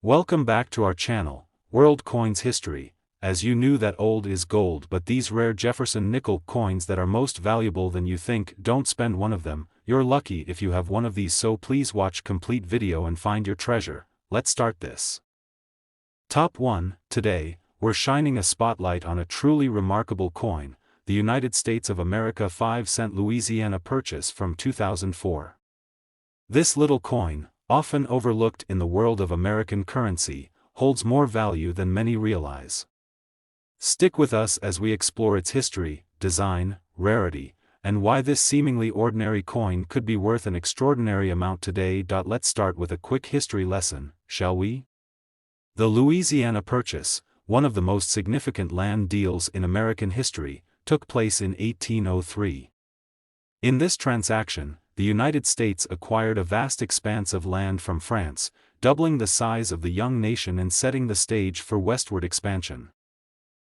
Welcome back to our channel, World Coins History. As you knew that old is gold, but these rare Jefferson Nickel coins that are most valuable than you think, don't spend one of them. You're lucky if you have one of these, so please watch complete video and find your treasure. Let's start this. Top 1. Today, we're shining a spotlight on a truly remarkable coin, the United States of America 5-cent Louisiana Purchase from 2004. This little coin, often overlooked in the world of American currency, holds more value than many realize. Stick with us as we explore its history, design, rarity, and why this seemingly ordinary coin could be worth an extraordinary amount today. Let's start with a quick history lesson, shall we? The Louisiana Purchase, one of the most significant land deals in American history, took place in 1803. In this transaction, the United States acquired a vast expanse of land from France, doubling the size of the young nation and setting the stage for westward expansion.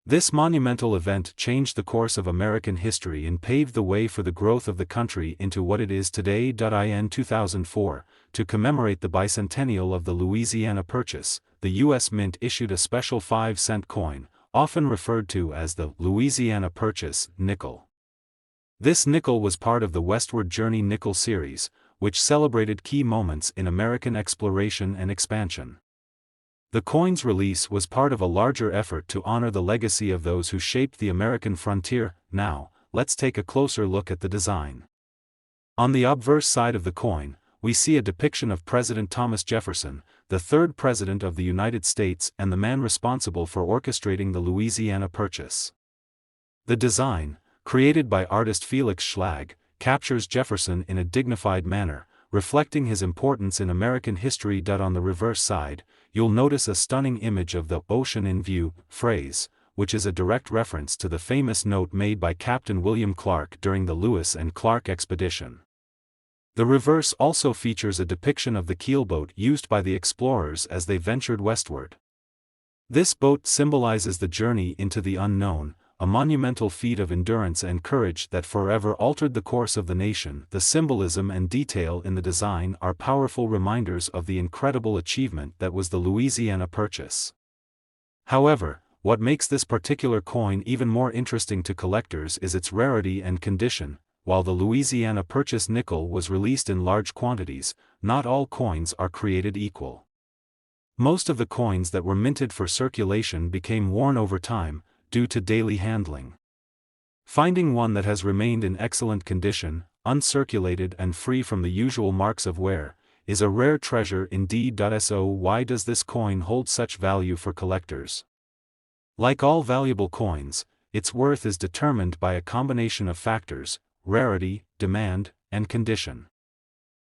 This monumental event changed the course of American history and paved the way for the growth of the country into what it is today. In 2004, to commemorate the bicentennial of the Louisiana Purchase, the U.S. Mint issued a special 5-cent coin, often referred to as the Louisiana Purchase nickel. This nickel was part of the Westward Journey nickel series, which celebrated key moments in American exploration and expansion. The coin's release was part of a larger effort to honor the legacy of those who shaped the American frontier. Now, let's take a closer look at the design. On the obverse side of the coin, we see a depiction of President Thomas Jefferson, the third President of the United States and the man responsible for orchestrating the Louisiana Purchase. The design, created by artist Felix Schlag, captures Jefferson in a dignified manner, reflecting his importance in American history. On the reverse side, you'll notice a stunning image of the "ocean in view" phrase, which is a direct reference to the famous note made by Captain William Clark during the Lewis and Clark expedition. The reverse also features a depiction of the keelboat used by the explorers as they ventured westward. This boat symbolizes the journey into the unknown, a monumental feat of endurance and courage that forever altered the course of the nation. The symbolism and detail in the design are powerful reminders of the incredible achievement that was the Louisiana Purchase. However, what makes this particular coin even more interesting to collectors is its rarity and condition. While the Louisiana Purchase nickel was released in large quantities, not all coins are created equal. Most of the coins that were minted for circulation became worn over time, due to daily handling. Finding one that has remained in excellent condition, uncirculated and free from the usual marks of wear, is a rare treasure indeed. So why does this coin hold such value for collectors? Like all valuable coins, its worth is determined by a combination of factors: rarity, demand, and condition.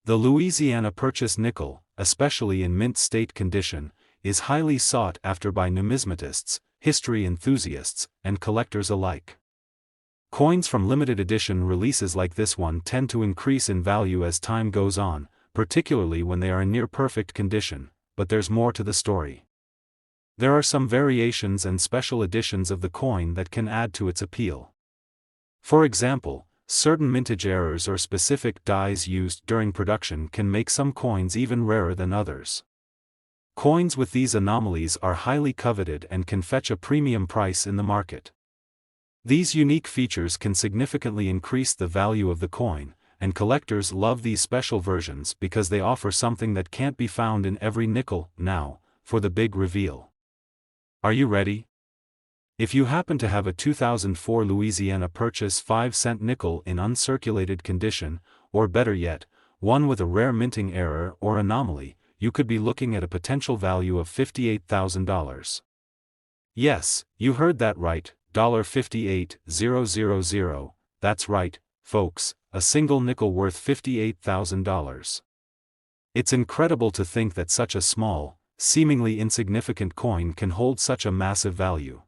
The Louisiana Purchase nickel, especially in mint state condition, is highly sought after by numismatists, history enthusiasts, and collectors alike. Coins from limited edition releases like this one tend to increase in value as time goes on, particularly when they are in near perfect condition, but there's more to the story. There are some variations and special editions of the coin that can add to its appeal. For example, certain mintage errors or specific dyes used during production can make some coins even rarer than others. Coins with these anomalies are highly coveted and can fetch a premium price in the market. These unique features can significantly increase the value of the coin, and collectors love these special versions because they offer something that can't be found in every nickel. Now, for the big reveal. Are you ready? If you happen to have a 2004 Louisiana Purchase 5-cent nickel in uncirculated condition, or better yet, one with a rare minting error or anomaly, you could be looking at a potential value of $58,000. Yes, you heard that right, $58,000. That's right, folks, a single nickel worth $58,000. It's incredible to think that such a small, seemingly insignificant coin can hold such a massive value.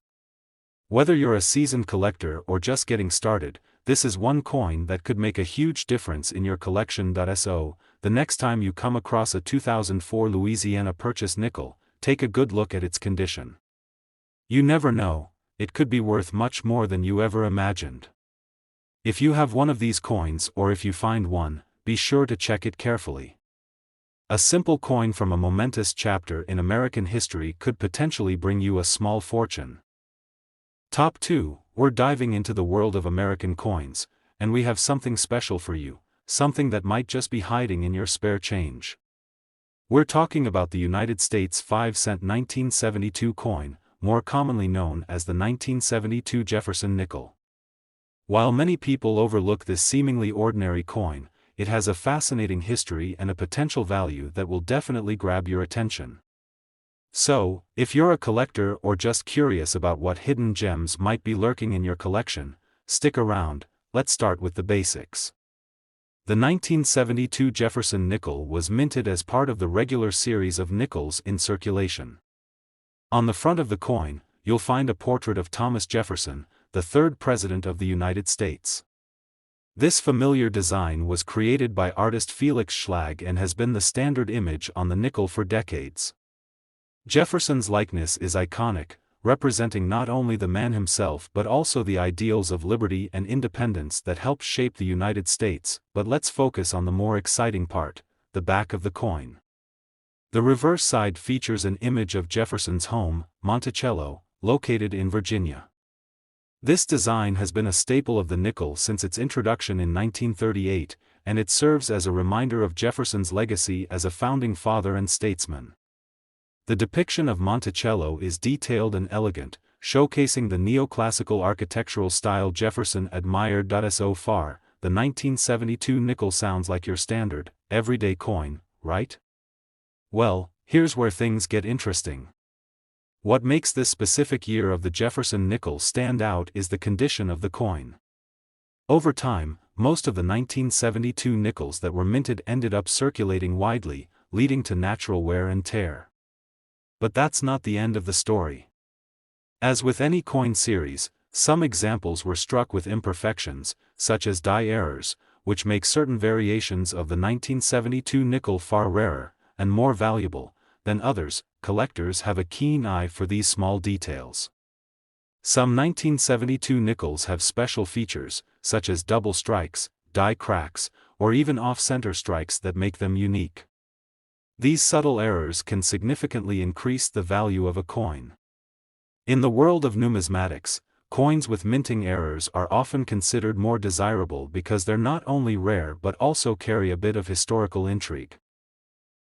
Whether you're a seasoned collector or just getting started, this is one coin that could make a huge difference in your collection. So, the next time you come across a 2004 Louisiana Purchase nickel, take a good look at its condition. You never know, it could be worth much more than you ever imagined. If you have one of these coins or if you find one, be sure to check it carefully. A simple coin from a momentous chapter in American history could potentially bring you a small fortune. Top 2, we're diving into the world of American coins, and we have something special for you, something that might just be hiding in your spare change. We're talking about the United States 5-cent 1972 coin, more commonly known as the 1972 Jefferson Nickel. While many people overlook this seemingly ordinary coin, it has a fascinating history and a potential value that will definitely grab your attention. So, if you're a collector or just curious about what hidden gems might be lurking in your collection, stick around. Let's start with the basics. The 1972 Jefferson Nickel was minted as part of the regular series of nickels in circulation. On the front of the coin, you'll find a portrait of Thomas Jefferson, the third President of the United States. This familiar design was created by artist Felix Schlag and has been the standard image on the nickel for decades. Jefferson's likeness is iconic, representing not only the man himself but also the ideals of liberty and independence that helped shape the United States. But let's focus on the more exciting part, the back of the coin. The reverse side features an image of Jefferson's home, Monticello, located in Virginia. This design has been a staple of the nickel since its introduction in 1938, and it serves as a reminder of Jefferson's legacy as a founding father and statesman. The depiction of Monticello is detailed and elegant, showcasing the neoclassical architectural style Jefferson admired. So far, the 1972 nickel sounds like your standard, everyday coin, right? Well, here's where things get interesting. What makes this specific year of the Jefferson nickel stand out is the condition of the coin. Over time, most of the 1972 nickels that were minted ended up circulating widely, leading to natural wear and tear. But that's not the end of the story. As with any coin series, some examples were struck with imperfections, such as die errors, which make certain variations of the 1972 nickel far rarer and more valuable than others. Collectors have a keen eye for these small details. Some 1972 nickels have special features, such as double strikes, die cracks, or even off-center strikes that make them unique. These subtle errors can significantly increase the value of a coin. In the world of numismatics, coins with minting errors are often considered more desirable because they're not only rare but also carry a bit of historical intrigue.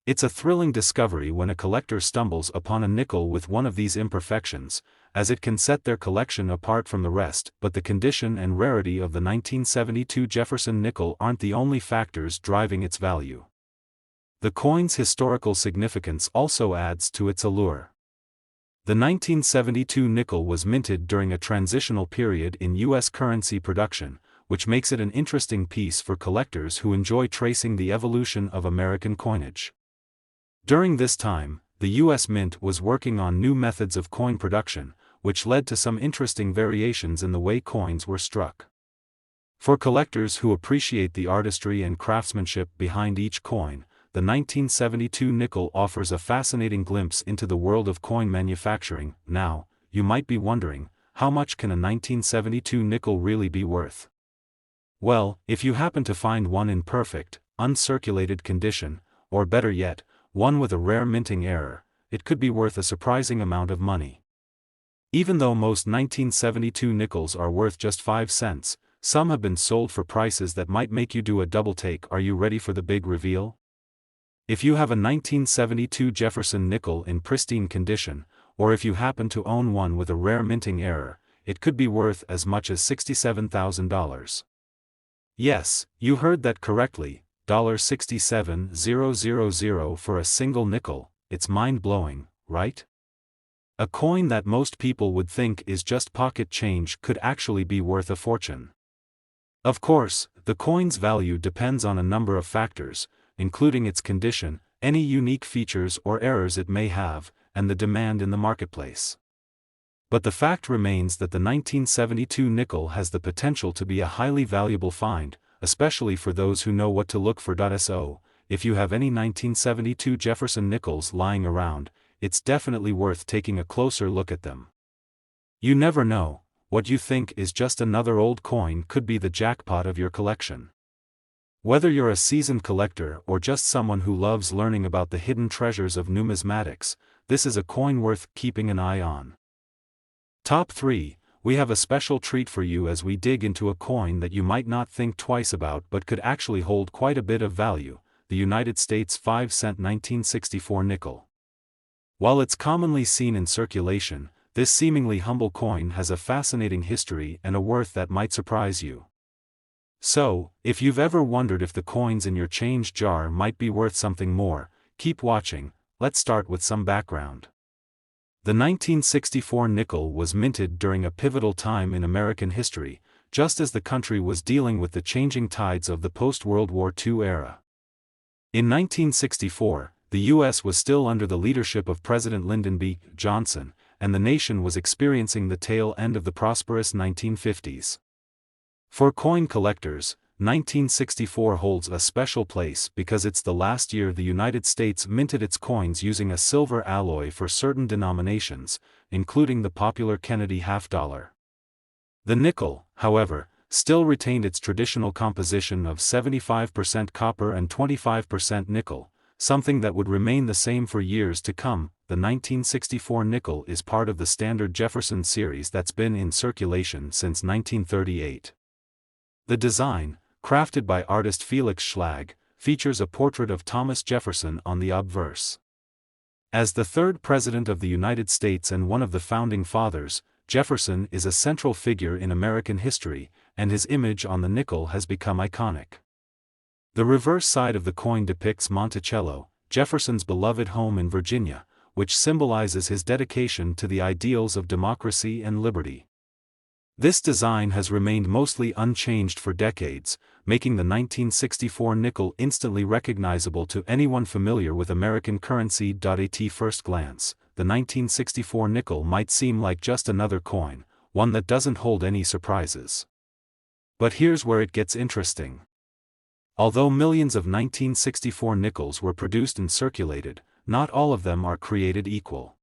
It's a thrilling discovery when a collector stumbles upon a nickel with one of these imperfections, as it can set their collection apart from the rest. But the condition and rarity of the 1972 Jefferson nickel aren't the only factors driving its value. The coin's historical significance also adds to its allure. The 1972 nickel was minted during a transitional period in U.S. currency production, which makes it an interesting piece for collectors who enjoy tracing the evolution of American coinage. During this time, the U.S. Mint was working on new methods of coin production, which led to some interesting variations in the way coins were struck. For collectors who appreciate the artistry and craftsmanship behind each coin, the 1972 nickel offers a fascinating glimpse into the world of coin manufacturing. Now, you might be wondering, how much can a 1972 nickel really be worth? Well, if you happen to find one in perfect, uncirculated condition, or better yet, one with a rare minting error, it could be worth a surprising amount of money. Even though most 1972 nickels are worth just 5 cents, some have been sold for prices that might make you do a double take. Are you ready for the big reveal? If you have a 1972 Jefferson nickel in pristine condition, or if you happen to own one with a rare minting error, it could be worth as much as $67,000. Yes, you heard that correctly. $67,000 for a single nickel. It's mind-blowing, right? A coin that most people would think is just pocket change could actually be worth a fortune. Of course, the coin's value depends on a number of factors, including its condition, any unique features or errors it may have, and the demand in the marketplace. But the fact remains that the 1972 nickel has the potential to be a highly valuable find, especially for those who know what to look for. So, if you have any 1972 Jefferson nickels lying around, it's definitely worth taking a closer look at them. You never know, what you think is just another old coin could be the jackpot of your collection. Whether you're a seasoned collector or just someone who loves learning about the hidden treasures of numismatics, this is a coin worth keeping an eye on. Top 3, we have a special treat for you as we dig into a coin that you might not think twice about but could actually hold quite a bit of value, the United States 5-cent 1964 nickel. While it's commonly seen in circulation, this seemingly humble coin has a fascinating history and a worth that might surprise you. So, if you've ever wondered if the coins in your change jar might be worth something more, keep watching. Let's start with some background. The 1964 nickel was minted during a pivotal time in American history, just as the country was dealing with the changing tides of the post-World War II era. In 1964, the U.S. was still under the leadership of President Lyndon B. Johnson, and the nation was experiencing the tail end of the prosperous 1950s. For coin collectors, 1964 holds a special place because it's the last year the United States minted its coins using a silver alloy for certain denominations, including the popular Kennedy half-dollar. The nickel, however, still retained its traditional composition of 75% copper and 25% nickel, something that would remain the same for years to come. The 1964 nickel is part of the standard Jefferson series that's been in circulation since 1938. The design, crafted by artist Felix Schlag, features a portrait of Thomas Jefferson on the obverse. As the third President of the United States and one of the Founding Fathers, Jefferson is a central figure in American history, and his image on the nickel has become iconic. The reverse side of the coin depicts Monticello, Jefferson's beloved home in Virginia, which symbolizes his dedication to the ideals of democracy and liberty. This design has remained mostly unchanged for decades, making the 1964 nickel instantly recognizable to anyone familiar with American currency. At first glance, the 1964 nickel might seem like just another coin, one that doesn't hold any surprises. But here's where it gets interesting. Although millions of 1964 nickels were produced and circulated, not all of them are created equal.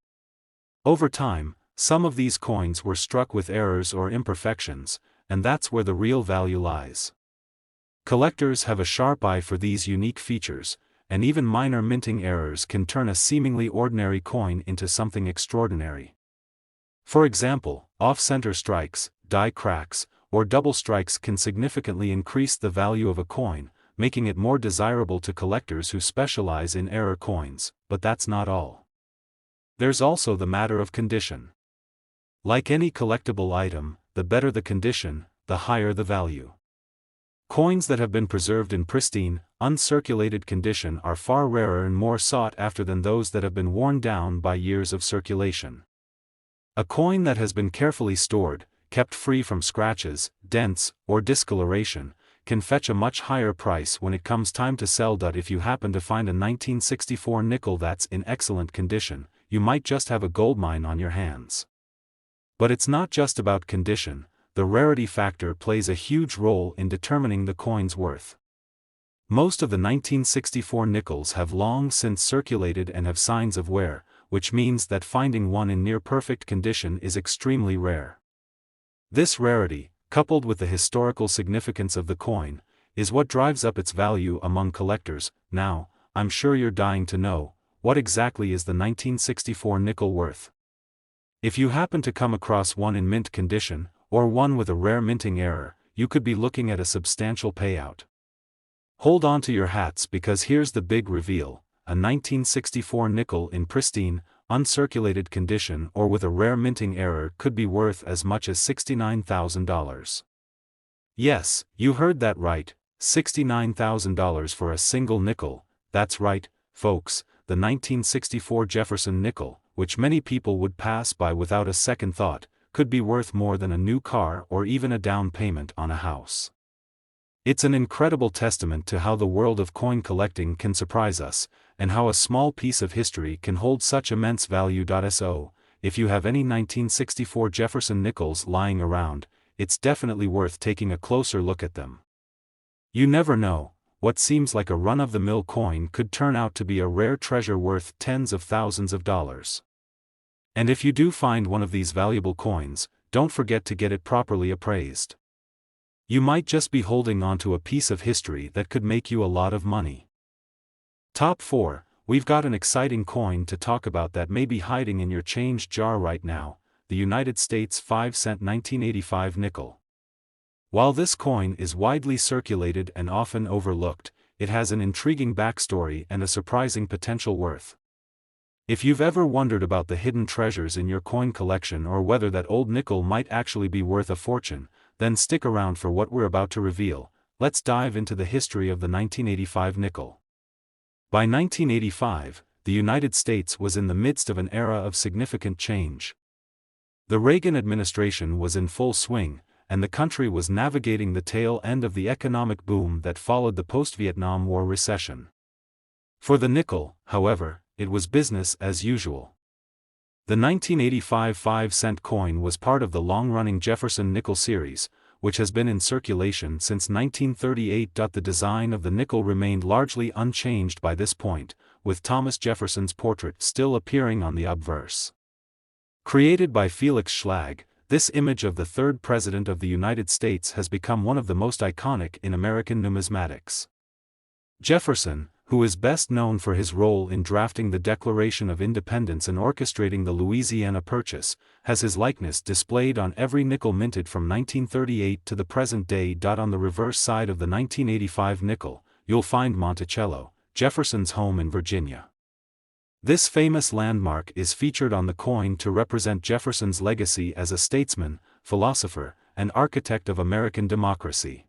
Over time, some of these coins were struck with errors or imperfections, and that's where the real value lies. Collectors have a sharp eye for these unique features, and even minor minting errors can turn a seemingly ordinary coin into something extraordinary. For example, off-center strikes, die cracks, or double strikes can significantly increase the value of a coin, making it more desirable to collectors who specialize in error coins. But that's not all. There's also the matter of condition. Like any collectible item, the better the condition, the higher the value. Coins that have been preserved in pristine, uncirculated condition are far rarer and more sought after than those that have been worn down by years of circulation. A coin that has been carefully stored, kept free from scratches, dents, or discoloration, can fetch a much higher price when it comes time to sell. If you happen to find a 1964 nickel that's in excellent condition, you might just have a goldmine on your hands. But it's not just about condition. The rarity factor plays a huge role in determining the coin's worth. Most of the 1964 nickels have long since circulated and have signs of wear, which means that finding one in near-perfect condition is extremely rare. This rarity, coupled with the historical significance of the coin, is what drives up its value among collectors. Now, I'm sure you're dying to know, what exactly is the 1964 nickel worth? If you happen to come across one in mint condition, or one with a rare minting error, you could be looking at a substantial payout. Hold on to your hats because here's the big reveal: a 1964 nickel in pristine, uncirculated condition or with a rare minting error could be worth as much as $69,000. Yes, you heard that right, $69,000 for a single nickel. That's right, folks, the 1964 Jefferson nickel, which many people would pass by without a second thought, could be worth more than a new car or even a down payment on a house. It's an incredible testament to how the world of coin collecting can surprise us, and how a small piece of history can hold such immense value. So, if you have any 1964 Jefferson nickels lying around, it's definitely worth taking a closer look at them. You never know, what seems like a run-of-the-mill coin could turn out to be a rare treasure worth tens of thousands of dollars. And if you do find one of these valuable coins, don't forget to get it properly appraised. You might just be holding onto a piece of history that could make you a lot of money. Top 4, we've got an exciting coin to talk about that may be hiding in your change jar right now, the United States 5-cent 1985 nickel. While this coin is widely circulated and often overlooked, it has an intriguing backstory and a surprising potential worth. If you've ever wondered about the hidden treasures in your coin collection or whether that old nickel might actually be worth a fortune, then stick around for what we're about to reveal. Let's dive into the history of the 1985 nickel. By 1985, the United States was in the midst of an era of significant change. The Reagan administration was in full swing, and the country was navigating the tail end of the economic boom that followed the post-Vietnam War recession. For the nickel, however, it was business as usual. The 1985 5-cent coin was part of the long-running Jefferson Nickel series, which has been in circulation since 1938. The design of the nickel remained largely unchanged by this point, with Thomas Jefferson's portrait still appearing on the obverse. Created by Felix Schlag, this image of the third President of the United States has become one of the most iconic in American numismatics. Jefferson, who is best known for his role in drafting the Declaration of Independence and orchestrating the Louisiana Purchase, has his likeness displayed on every nickel minted from 1938 to the present day. On the reverse side of the 1985 nickel, you'll find Monticello, Jefferson's home in Virginia. This famous landmark is featured on the coin to represent Jefferson's legacy as a statesman, philosopher, and architect of American democracy.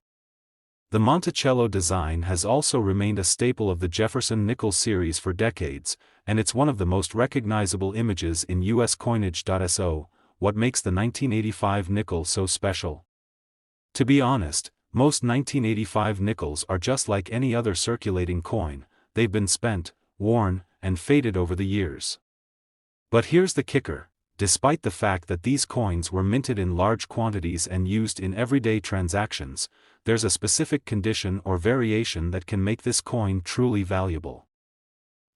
The Monticello design has also remained a staple of the Jefferson Nickel series for decades, and it's one of the most recognizable images in U.S. coinage. So, what makes the 1985 nickel so special? To be honest, most 1985 nickels are just like any other circulating coin. They've been spent, worn, and faded over the years. But here's the kicker. Despite the fact that these coins were minted in large quantities and used in everyday transactions, there's a specific condition or variation that can make this coin truly valuable.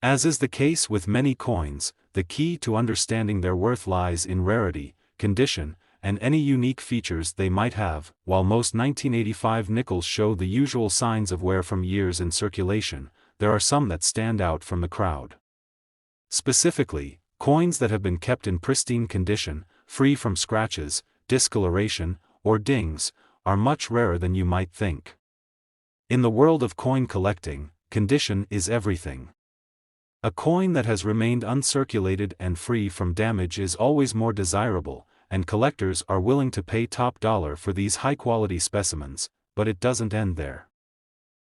As is the case with many coins, the key to understanding their worth lies in rarity, condition, and any unique features they might have. While most 1985 nickels show the usual signs of wear from years in circulation, there are some that stand out from the crowd. Specifically, coins that have been kept in pristine condition, free from scratches, discoloration, or dings, are much rarer than you might think. In the world of coin collecting, condition is everything. A coin that has remained uncirculated and free from damage is always more desirable, and collectors are willing to pay top dollar for these high-quality specimens, but it doesn't end there.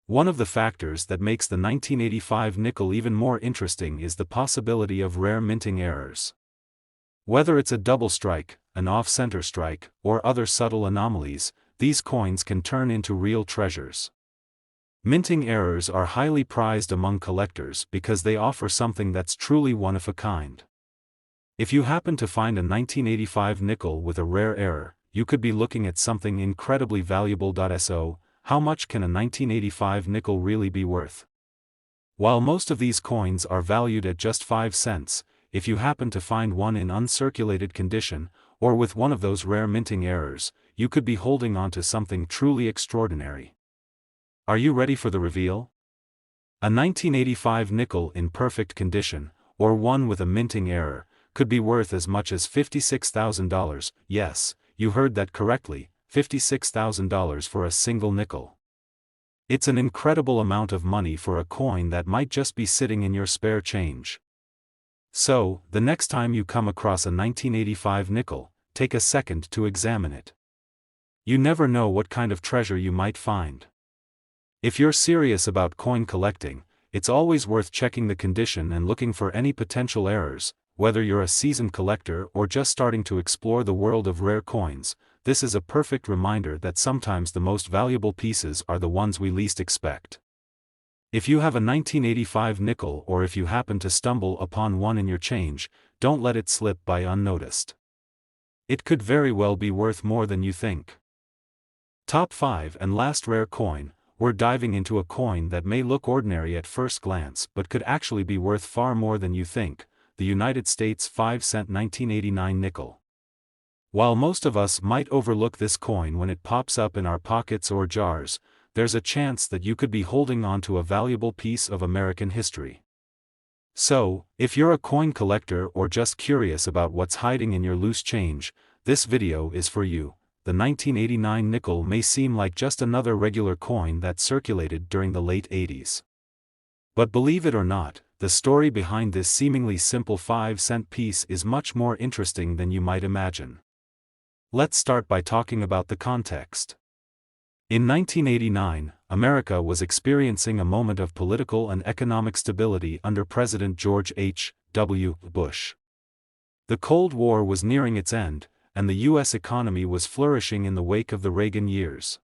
One of the factors that makes the 1985 nickel even more interesting is the possibility of rare minting errors. Whether it's a double strike, an off-center strike, or other subtle anomalies, these coins can turn into real treasures. Minting errors are highly prized among collectors because they offer something that's truly one of a kind. If you happen to find a 1985 nickel with a rare error, you could be looking at something incredibly valuable. So, how much can a 1985 nickel really be worth? While most of these coins are valued at just 5 cents, if you happen to find one in uncirculated condition, or with one of those rare minting errors, you could be holding on to something truly extraordinary. Are you ready for the reveal? A 1985 nickel in perfect condition, or one with a minting error, could be worth as much as $56,000. Yes, you heard that correctly, $56,000 for a single nickel. It's an incredible amount of money for a coin that might just be sitting in your spare change. So, the next time you come across a 1985 nickel, take a second to examine it. You never know what kind of treasure you might find. If you're serious about coin collecting, it's always worth checking the condition and looking for any potential errors. Whether you're a seasoned collector or just starting to explore the world of rare coins, this is a perfect reminder that sometimes the most valuable pieces are the ones we least expect. If you have a 1985 nickel, or if you happen to stumble upon one in your change, don't let it slip by unnoticed. It could very well be worth more than you think. Top 5 and last rare coin. We're diving into a coin that may look ordinary at first glance but could actually be worth far more than you think, the United States 5-cent 1989 nickel. While most of us might overlook this coin when it pops up in our pockets or jars, there's a chance that you could be holding on to a valuable piece of American history. So, if you're a coin collector or just curious about what's hiding in your loose change, this video is for you. The 1989 nickel may seem like just another regular coin that circulated during the late 80s. But believe it or not, the story behind this seemingly simple 5-cent piece is much more interesting than you might imagine. Let's start by talking about the context. In 1989, America was experiencing a moment of political and economic stability under President George H.W. Bush. The Cold War was nearing its end, and the U.S. economy was flourishing in the wake of the Reagan years.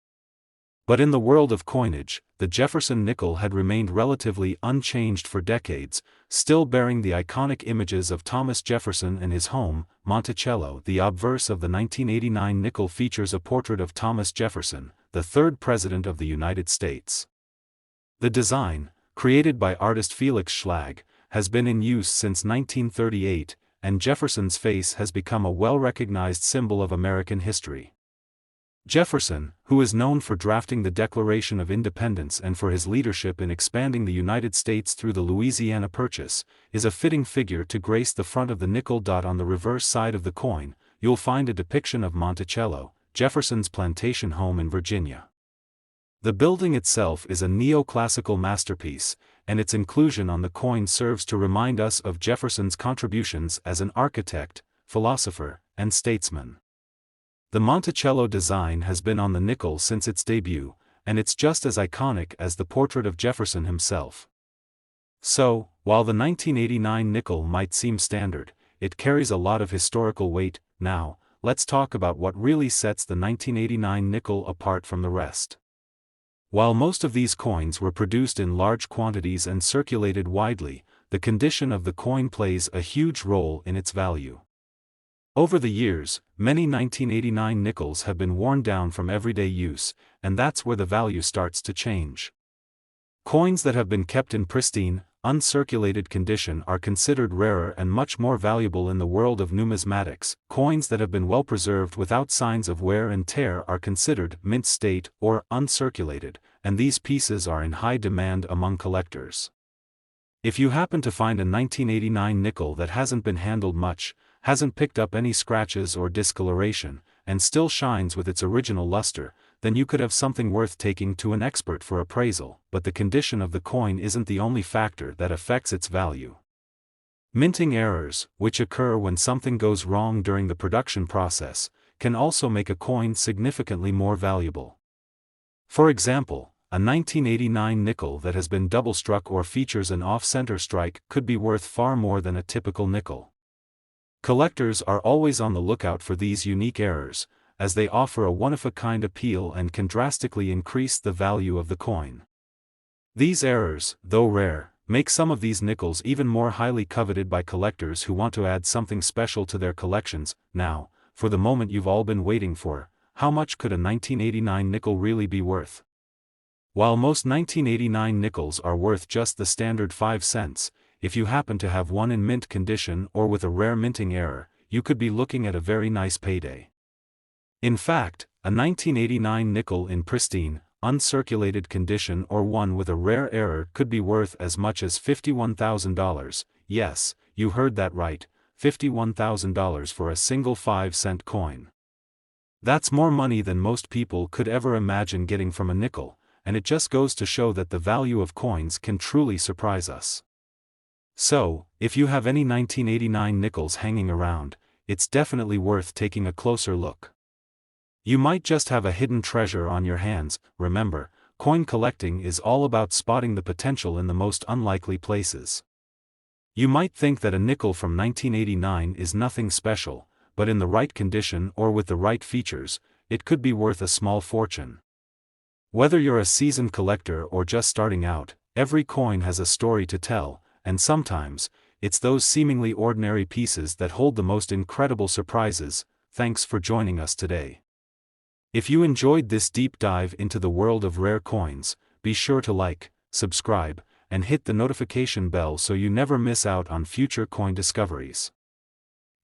But in the world of coinage, the Jefferson nickel had remained relatively unchanged for decades, still bearing the iconic images of Thomas Jefferson and his home, Monticello. The obverse of the 1989 nickel features a portrait of Thomas Jefferson, the third President of the United States. The design, created by artist Felix Schlag, has been in use since 1938, and Jefferson's face has become a well-recognized symbol of American history. Jefferson, who is known for drafting the Declaration of Independence and for his leadership in expanding the United States through the Louisiana Purchase, is a fitting figure to grace the front of the nickel. On the reverse side of the coin, you'll find a depiction of Monticello, Jefferson's plantation home in Virginia. The building itself is a neoclassical masterpiece, and its inclusion on the coin serves to remind us of Jefferson's contributions as an architect, philosopher, and statesman. The Monticello design has been on the nickel since its debut, and it's just as iconic as the portrait of Jefferson himself. So, while the 1989 nickel might seem standard, it carries a lot of historical weight. Now, let's talk about what really sets the 1989 nickel apart from the rest. While most of these coins were produced in large quantities and circulated widely, the condition of the coin plays a huge role in its value. Over the years, many 1989 nickels have been worn down from everyday use, and that's where the value starts to change. Coins that have been kept in pristine, uncirculated condition are considered rarer and much more valuable in the world of numismatics. Coins that have been well preserved without signs of wear and tear are considered mint state or uncirculated, and these pieces are in high demand among collectors. If you happen to find a 1989 nickel that hasn't been handled much, hasn't picked up any scratches or discoloration, and still shines with its original luster, then you could have something worth taking to an expert for appraisal. But the condition of the coin isn't the only factor that affects its value. Minting errors, which occur when something goes wrong during the production process, can also make a coin significantly more valuable. For example, a 1989 nickel that has been double-struck or features an off-center strike could be worth far more than a typical nickel. Collectors are always on the lookout for these unique errors, as they offer a one-of-a-kind appeal and can drastically increase the value of the coin. These errors, though rare, make some of these nickels even more highly coveted by collectors who want to add something special to their collections. Now, for the moment you've all been waiting for, how much could a 1989 nickel really be worth? While most 1989 nickels are worth just the standard 5 cents, if you happen to have one in mint condition or with a rare minting error, you could be looking at a very nice payday. In fact, a 1989 nickel in pristine, uncirculated condition or one with a rare error could be worth as much as $51,000. Yes, you heard that right, $51,000 for a single 5-cent coin. That's more money than most people could ever imagine getting from a nickel, and it just goes to show that the value of coins can truly surprise us. So, if you have any 1989 nickels hanging around, it's definitely worth taking a closer look. You might just have a hidden treasure on your hands. Remember, coin collecting is all about spotting the potential in the most unlikely places. You might think that a nickel from 1989 is nothing special, but in the right condition or with the right features, it could be worth a small fortune. Whether you're a seasoned collector or just starting out, every coin has a story to tell, and sometimes, it's those seemingly ordinary pieces that hold the most incredible surprises. Thanks for joining us today. If you enjoyed this deep dive into the world of rare coins, be sure to like, subscribe, and hit the notification bell so you never miss out on future coin discoveries.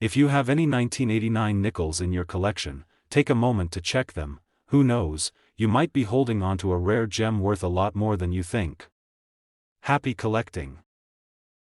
If you have any 1989 nickels in your collection, take a moment to check them. Who knows, you might be holding onto a rare gem worth a lot more than you think. Happy collecting!